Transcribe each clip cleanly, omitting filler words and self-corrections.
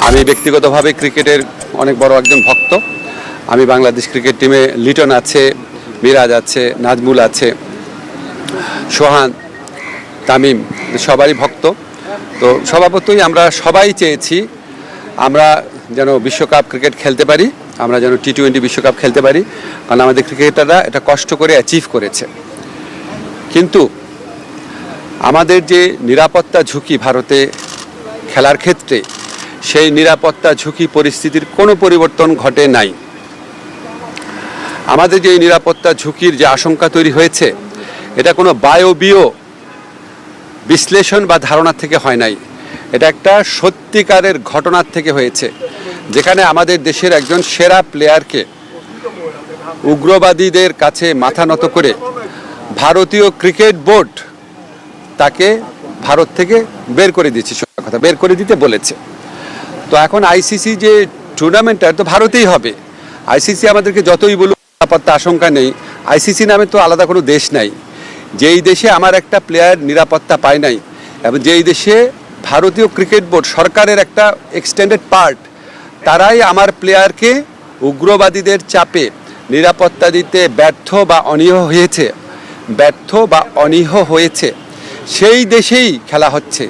আমি ব্যক্তিগতভাবে ক্রিকেটের অনেক বড় একজন ভক্ত। আমি বাংলাদেশ ক্রিকেট টিমে লিটন আছে, মিরাজ আছে, নাজমুল আছে, সোহান, তামিম, সবারই ভক্ত। তো স্বভাবতই আমরা সবাই চেয়েছি আমরা যেন বিশ্বকাপ ক্রিকেট খেলতে পারি, আমরা যেন টি-20 বিশ্বকাপ খেলতে পারি, কারণ আমাদের ক্রিকেটাররা এটা কষ্ট করে অ্যাচিভ করেছে। কিন্তু আমাদের যে নিরাপত্তা ঝুঁকি ভারতে খেলার ক্ষেত্রে, সেই নিরাপত্তা ঝুঁকি পরিস্থিতির কোনো পরিবর্তন ঘটে নাই। আমাদের যে নিরাপত্তা ঝুঁকির যে আশঙ্কা তৈরি হয়েছে, এটা কোনো বায়বীয় বিশ্লেষণ বা ধারণা থেকে হয় নাই, এটা একটা সত্যিকারের ঘটনার থেকে হয়েছে, যেখানে আমাদের দেশের একজন সেরা প্লেয়ারকে উগ্রবাদীদের কাছে মাথা নত করে ভারতীয় ক্রিকেট বোর্ড তাকে ভারত থেকে বের করে দিয়েছে, কথা বের করে দিতে বলেছে। তো এখন আইসিসি যে টুর্নামেন্টটা তো ভারতেই হবে। আইসিসি আমাদেরকে যতই বলুক নিরাপত্তা আশঙ্কা নেই, আইসিসি নামে তো আলাদা কোনো দেশ নাই। যেই দেশে আমার একটা প্লেয়ার নিরাপত্তা পায় নাই, এবং যেই দেশে ভারতীয় ক্রিকেট বোর্ড সরকারের একটা এক্সটেন্ডেড পার্ট, তারাই আমার প্লেয়ারকে উগ্রবাদীদের চাপে নিরাপত্তা দিতে ব্যর্থ বা অনীহ হয়েছে, সেই দেশেই খেলা হচ্ছে।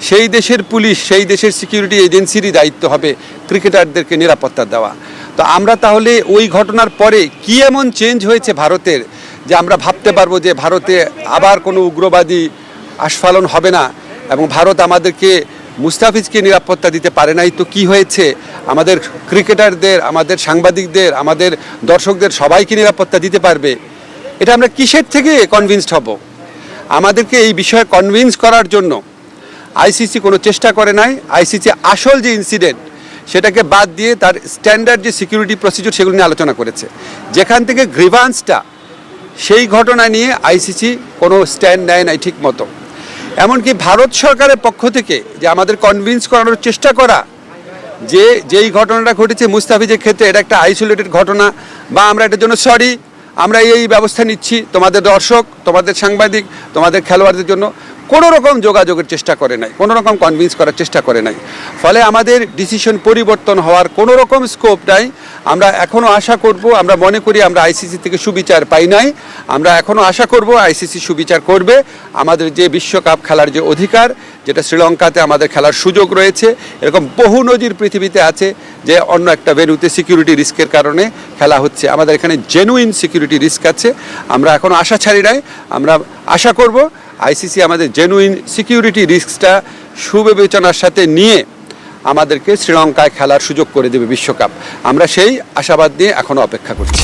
সেই দেশের পুলিশ, সেই দেশের সিকিউরিটি এজেন্সিরই দায়িত্ব হবে ক্রিকেটারদেরকে নিরাপত্তা দেওয়া। তো আমরা তাহলে ওই ঘটনার পরে কি এমন চেঞ্জ হয়েছে ভারতের, যে আমরা ভাবতে পারবো যে ভারতে আবার কোনো উগ্রবাদী আস্ফালন হবে না, এবং ভারত আমাদেরকে মুস্তাফিজকে নিরাপত্তা দিতে পারে নাই তো কি হয়েছে, আমাদের ক্রিকেটারদের, আমাদের সাংবাদিকদের, আমাদের দর্শকদের সবাইকে নিরাপত্তা দিতে পারবে। এটা আমরা কিসের থেকে কনভিন্সড হব? আমাদেরকে এই বিষয়ে কনভিন্স করার জন্য আইসিসি কোনো চেষ্টা করে নাই। আইসিসি আসল যে ইনসিডেন্ট সেটাকে বাদ দিয়ে তার স্ট্যান্ডার্ড যে সিকিউরিটি প্রসিডিউর সেগুলো নিয়ে আলোচনা করেছে। যেখান থেকে গ্রিভান্সটা, সেই ঘটনা নিয়ে আইসিসি কোনো স্ট্যান্ড নেয় নাই ঠিক মতো। এমনকি ভারত সরকারের পক্ষ থেকে যে আমাদের কনভিন্স করানোর চেষ্টা করা যে যেই ঘটনাটা ঘটেছে মুস্তাফিজের ক্ষেত্রে এটা একটা আইসোলেটেড ঘটনা, বা আমরা এটার জন্য সরি, আমরা এই ব্যবস্থা নিচ্ছি, তোমাদের দর্শক, তোমাদের সাংবাদিক, তোমাদের খেলোয়াড়দের জন্য কোনো রকম যোগাযোগের চেষ্টা করে নাই, কোনো রকম কনভিন্স করার চেষ্টা করে নাই। ফলে আমাদের ডিসিশন পরিবর্তন হওয়ার কোনো রকম স্কোপ নাই। আমরা এখনও আশা করব, আমরা মনে করি আমরা আইসিসি থেকে সুবিচার পাই নাই, আমরা এখনও আশা করব আইসিসি সুবিচার করবে। আমাদের যে বিশ্বকাপ খেলার যে অধিকার, যেটা শ্রীলঙ্কাতে আমাদের খেলার সুযোগ রয়েছে, এরকম বহু নজির পৃথিবীতে আছে যে অন্য একটা ভেন্যুতে সিকিউরিটি রিস্কের কারণে খেলা হচ্ছে, আমাদের এখানে জেনুইন সিকিউরিটি রিস্ক আছে। আমরা এখনও আশা ছাড়ি নাই, আমরা আশা করব আইসিসি আমাদের জেনুইন সিকিউরিটি রিস্কটা সুবিবেচনার সাথে নিয়ে আমাদেরকে শ্রীলঙ্কায় খেলার সুযোগ করে দেবে বিশ্বকাপ। আমরা সেই আশাবাদ নিয়ে এখনও অপেক্ষা করছি।